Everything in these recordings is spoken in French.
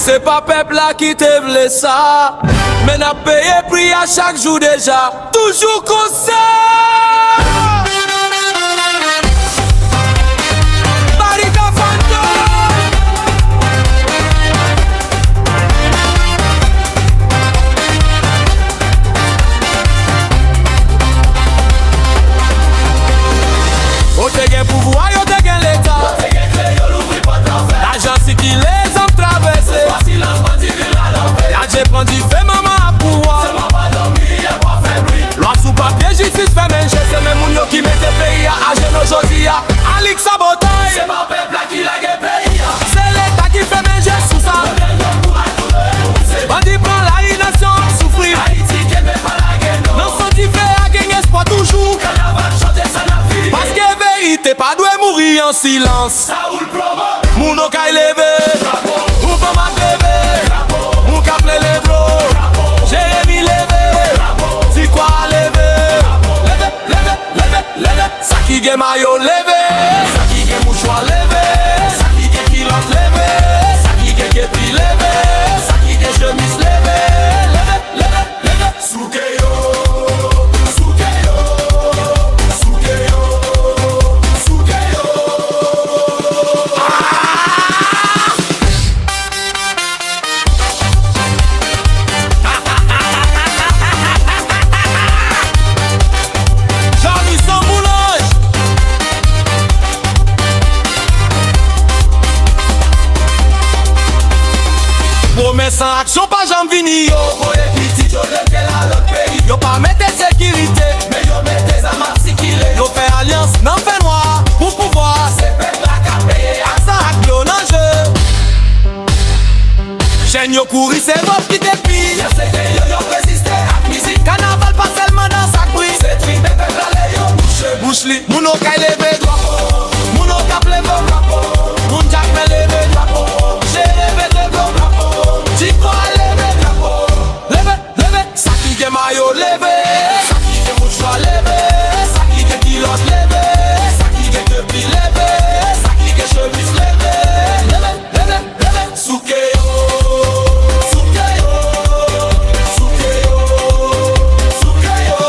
C'est pas peuple là qui te vle ça, mais n'a payé prix à chaque jour déjà. Toujours comme ça. Yo te gen pouvoir, yo te gen l'état. Yo te gen clé, yo l'ouvri pas d'affaires. L'argent c'est qui les hommes traversés. Voici l'enfant du ville à l'envers. Là j'ai pris du fait maman à pouvoir. C'est maman dormi, y'a pas fait bruit. Loi sous papier, justice fait manger. C'est même moun yo qui mette pays à genoux aujourd'hui. Alix Sabotaille. C'est pas peuple là qui l'a gagné pays. C'est l'état qui fait manger sous ça. Bandit prend la nation souffrir. Haïti qui met pas la guerre. Non sans fait à gagner espoir toujours. Carnaval chanter ça n'a vie. Parce que t'es pas doué mourir en silence. Ça ou le promo. Mouno kay levé. Ou pas ma bébé. Mou ka ple les bros. Jérémy levé. Si quoi levé. Levé, levé, levé, levé. Ça qui gen maillot levé. Ça qui gen mouchoir levé. Ça qui gen kilote levé. Ça qui gen képi levé. Ça qui gen chemise levé. Levé, levé, levé. Soukeyo. Sans action pas j'en vini yo. Boye petit yo lève la l'autre pays. Yo pas mette sécurité, mais yo mette des amas sikile. Yo fait alliance, non fait noir, pour pouvoir. C'est peuple la capé, à ça ak yo nan jeu. Chaîne yo couri, c'est votre qui dépi. Y'a c'est que yo résisté ak musique. Carnaval pas seulement dans sa bruit. C'est trip, peuple la yo bouche. Bouche li, mouno kay leve drapeau. Mouno kap leve drapeau. Moun jak me leve drapeau. J'ai levé le drapeau. Tu crois lever drapeau. Levé, levé. Ça qui gen maillot levé. Ça qui gen mouchoir levé. Ça qui gen kilote levé. Ça qui gen kepi levé. Ça qui gen chemise levé. Levé, levé, levé. Soukeyo. Soukeyo. Soukeyo. Soukeyo.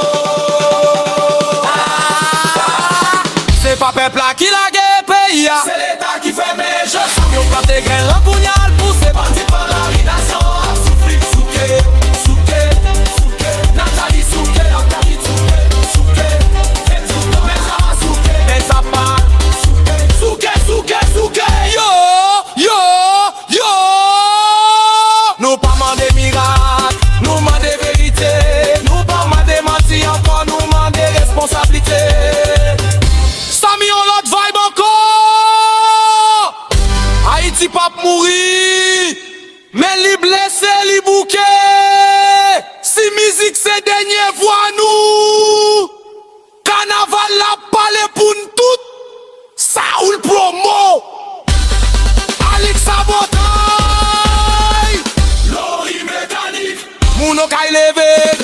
Ah. C'est pas peuple là qui l'a gagné pays. C'est l'état qui fait mes jeux. Yo plante grain en pugnal pour ces bandits par la ridation. Souffrir, souke, souke, souke. Nathalie souke, Nathalie souke, souke. Et tout le monde a souke. Et ça part, souke, souke, souke, souke. Yo, yo, yo. Nous pas mandé miracle, nous mandé vérité. Nous pas mandé menti encore, nous mandé responsabilité. Samy on l'autre vibe encore. Haïti pas mourir, mais li blessé, li bouqué. Si musique c'est dernier voix nous. Carnaval la parlé pour nous toutes. Ça ou le promo. Alix Sabotaille. Lori mécanique. Mouno kay levé.